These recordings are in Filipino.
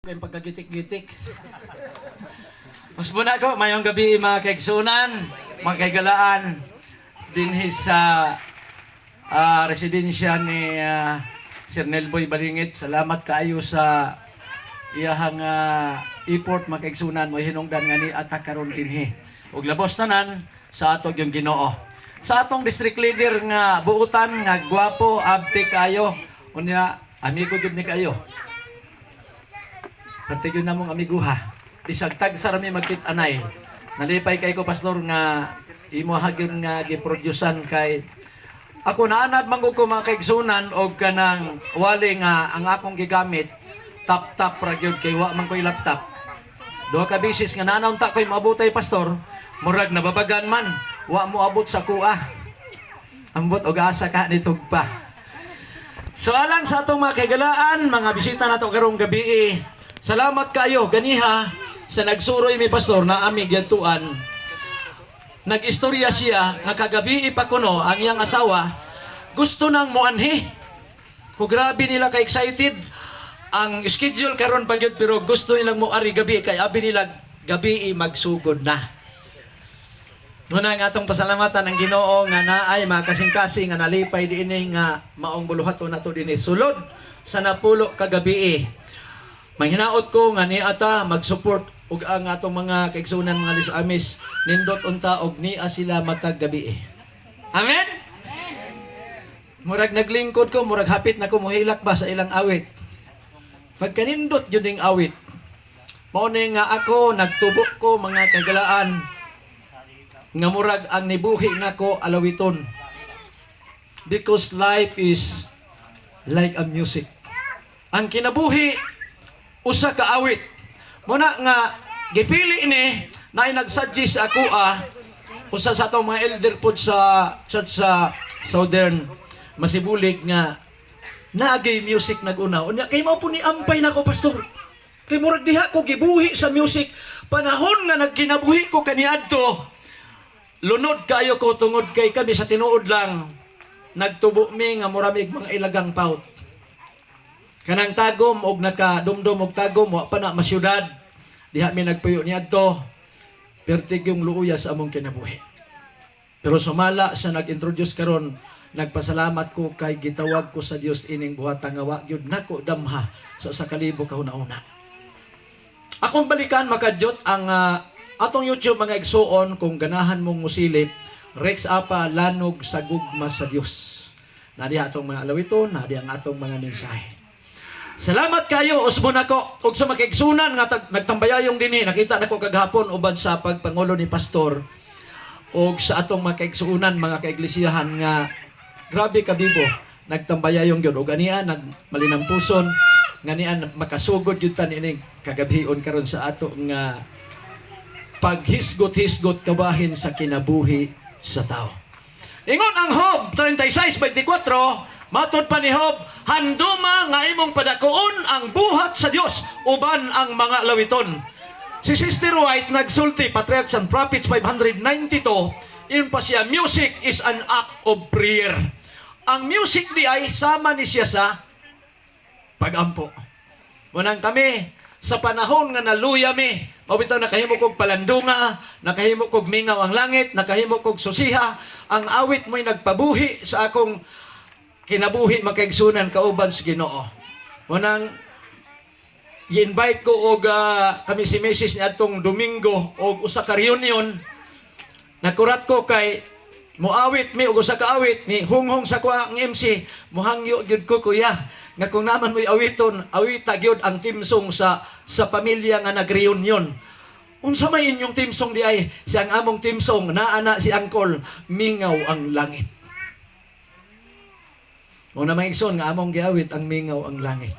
Kaya pagkagitik-gitik. Mas muna ko, mayong gabi mga kaigsunan, mga kaigalaan, din sa residensya ni Sir Nelboy Balingit. Salamat kaayo sa iyahang effort mga kaigsunan mo hinungdan nga ni atak karon dinhi. Ug labos tanan sa atog yung Ginoo. Sa atong district leader nga buutan nga gwapo abti kayo. Unya amigo gyud ni kayo. Partigyon na mong amiguha. Bisag tag sa rami magkit-anay. Nalipay kay ko pastor nga imo hagin nga giproducean kay ako naanad mangug ko mga kaigsunan og kanang wali nga ang akong gigamit tap ra gyud kay wa man ko'y laptop. Duha ka bisis nga nanaunta ko'y maabutay pastor, murag nababagan man, wa mo abot sa kuha. Ambot og asa ka nitog pa. So alang sa atong mga kaigalaan, mga bisita nato karong gabi, salamat kayo ganiha sa nagsuroy mi pastor na ami gyatuan. Nag-istorya siya nga kagabi ipakuno ang iyang asawa gusto nang muanhi. Ko grabe nila ka excited ang schedule karon pa gyud pero gusto nilang moari gabi kay abi nila gabi magsugod na. Muna nga atong pasalamatan ang Ginoo nga naay makasing-kasing nga nalipay diini nga maong buluhaton nato dinhi sulod sa napulo ka gabi. Manghinaot ko nga ni ata mag-support ug ang atong mga kaigsunan mga Lis-Amis nindot unta og niya sila matag gabi. Amen. Murag naglingkod ko, murag hapit na ko mohilak ba sa ilang awit. Pagkanindot yun ding awit. Mao ni nga ako nagtubo ko mga kagalaan nga murag ang nibuhi nako alawiton. Because life is like a music. Ang kinabuhi usa ka awit. Muna nga gipili ni na nagsuggest ako usa sa atong mga elder pod sa church sa Southern Masibulig nga naagay music naguna. Unya kay mao po ni ampay nako pastor. Kay murag diha ko gibuhi sa music panahon nga nagkinabuhi ko kaniadto. Lunod kayo ko tungod kay kami sa tinuod lang nagtubo mi nga muramig mga ilagang paut. Kanang tagom og nakadumdum og tagom wa pa na masyudad. Diha mi nagpuyo niadto. Pertig yung luuya sa among kinabuhi. Pero sumala sa nag-introduce karon, nagpasalamat ko kay gitawag ko sa Dios ining buhatang nga wa gyud nako damha sa kalibo kahuna-una. Akong balikan makadyot ang atong YouTube mga igsuon kung ganahan mong musilip Rex Apa Lanog sa Gugma sa Dios. Nadi atong mga alawiton, nadi ang atong mga mensahe. Salamat kayo usbon ako ug sa makigsunan nga nagtambayayong dinhi nakita nako kagahapon ubad sa pagpangulo ni pastor ug sa atong makaigsunan mga kaiglesiyahan nga grabe kabibo nagtambayayong gyud ug aniya nagmalinang puson nga niya makasugod gyud tan ining kagabhion karon sa ato nga paghisgot-hisgot kabahin sa kinabuhi sa tao. Ingon ang Job 36:24 matod pa ni Job, handuma nga imong padakuon ang buhat sa Dios uban ang mga lawiton. Si Sister White nagsulti Patriarchs and Prophets 592, iyon pa siya, music is an act of prayer. Ang music di ay sama ni siya sa pagampo. Munang kami sa panahon nga naluya mi, mabitaw nakahimo kog palandunga, nakahimo kog mingaw ang langit, nakahimo kog susiha, ang awit mo'y nagpabuhi sa akong kinabuhi makaigsunan kauban sa Ginoo. Munang i-invite ko og kami si Mrs. ni atong Domingo og usa ka reunion. Nakurat ko kay moawit mi og usa ka awit ni hunghong sa kuha ang MC. Mohangyo gyud ko kuya nga kung naman mo'y awiton, awita gyud ang timsong sa pamilya nga nag-reunion. Unsa may inyong timsong di ay siyang among timsong naa si Angkol mingaw ang langit. Una maigsoon nga among giawit ang mingaw ang langit.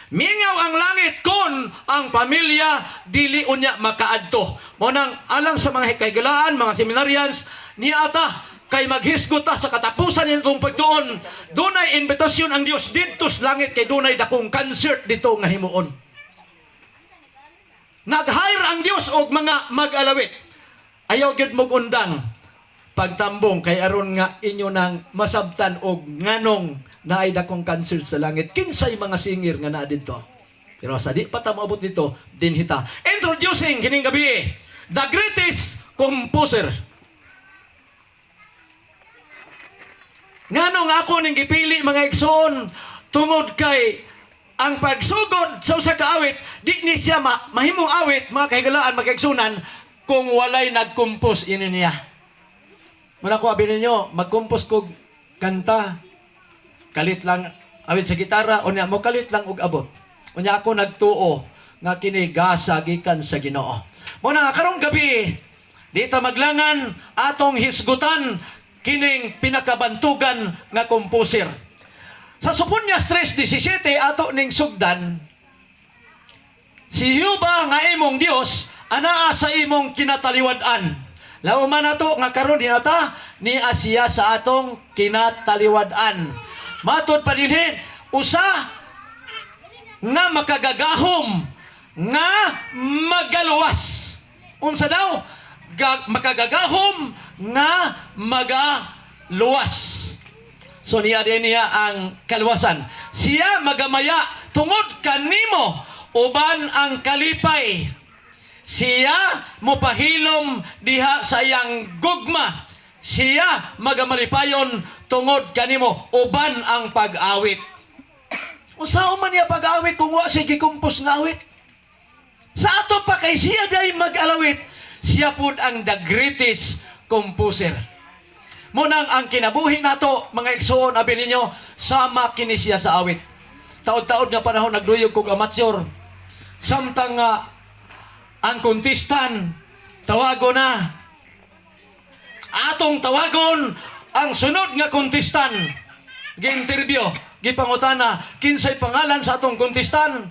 Mingaw ang langit kon ang pamilya dili unya makaadto. Monang alang sa mga hikaygalaan, mga seminarians ni ata kay maghisgot ta sa katapusan nitong pagtuon. Dunay invitasyon ang Dios didto sa langit kay dunay dakong concert dito nga himuon. Nag-hire ang Dios og mga mag-alawit. Ayaw gyud mog undang pagtambong kay aron nga inyo nang masabtan og nganong naay dakong cancer sa langit kinsay mga singir nga naa didto Pero sa di pa ta maabot dito, dinhita. Introducing kining gabi, the greatest composer. Nganong ako ning gipili mga igsoon tungod kay ang pagsugod sa usa ka awit, di ni siya mahimong awit mga kahigalaan magkaigsunan kung walay nagkumpos ini niya. Muna ko abi ninyo, magkumpos ko kanta, kalit lang awit sa gitara, unya mo kalit lang og abot. Unya ako nagtuo nga kini gasa gikan sa Ginoo. Muna karong gabi, dito maglangan atong hisgutan kining pinakabantugan nga komposer. Sa Suponyas 3:17 ato ning sugdan, si Jehova nga imong Dios anaa sa imong kinataliwad-an. Lauman nato nga karon dinata ni Asya sa atong kinataliwad-an. Matod pa dinhi usa nga makagagahom nga magaluwas. Unsa daw? Makagagahom nga magaluwas. So niya din niya ang kaluwasan. Siya magamaya tungod kanimo uban ang kalipay. Siya mopahilom diha sa iyang gugma. Siya magamalipayon tungod kanimo uban ang pag-awit. Usaon man niya pag-awit kung wa siya gikumpos nga awit? Sa ato pa kay siya day mag-alawit, siya pud ang the greatest composer. Munang ang kinabuhi nato, mga igsoon, abi ninyo, sama kini siya sa awit. Taod-taod nga panahon nagduyog kog amateur. Samtang ang kontistan, tawagon na. Atong tawagon ang sunod nga kontistan. Gi-interview, gipangutana, kinsay pangalan sa atong kontistan?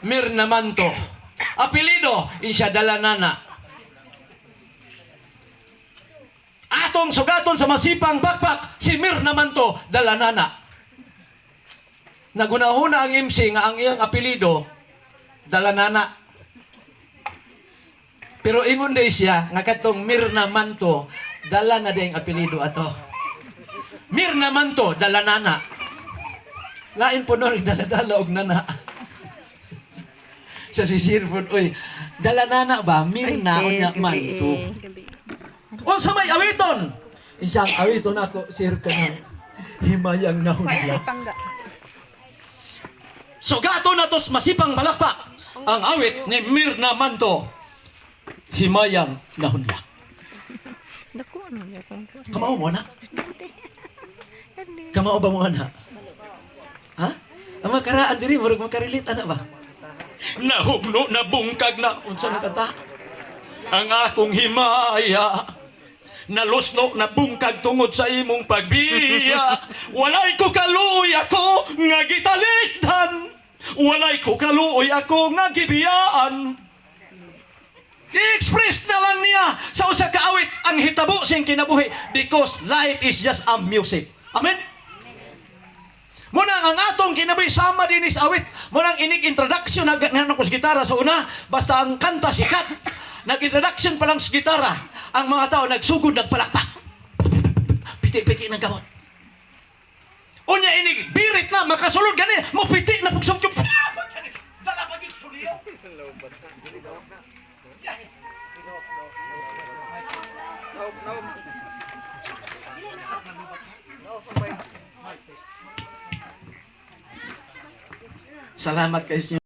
Mirna Manto. Apelido, insya Dalanana. Atong sugaton sa masipang bakpak, si Mirna Manto, Dalanana. Nagunahuna ang MC nga ang iyang apelido, Dalanana. Pero ingon day siya, nga katong Mirna Manto, dala na day ang apelido ato. Mirna Manto, Dalanana. Lain po nun, daladala og nana. Sa si Sirford, uy, Dalanana ba? Mirna o niya Manto. O sa may awiton! Isang awiton ako, sir ka na. Himayang nahunla. So gato na tos masipang malakpak. Ang awit ni Mirna Manto. Himayang nahunla. Kamao mo na? Kamao ba mo na? Ha? Ang makaraan diri, marag makarilit, ana ba? Nahugno na bungkag na. Unsa na kata? Ang akong himaya. Nalusno na bungkag tungod sa imong pagbiya. Walay ko kaluoy ako nga gitalikdan. Walay ko kaluoy ako nga gibiyaan. I-express na lang niya sa usa ka awit ang hitabo sing kinabuhi because life is just a music. Amen? Muna ang atong kinabuhi sama din is awit. Muna ang inig introduction na ko sa gitara sa una, basta ang kanta sikat. Nag-introduction pa lang sa gitara, ang mga tao nagsugod, nagpalakpak. Piti-piti ng gamot. Unya inig, birit na, makasulod gani, mo piti na pagsumkyup. Dala pagit suliyo. Salamat kayo.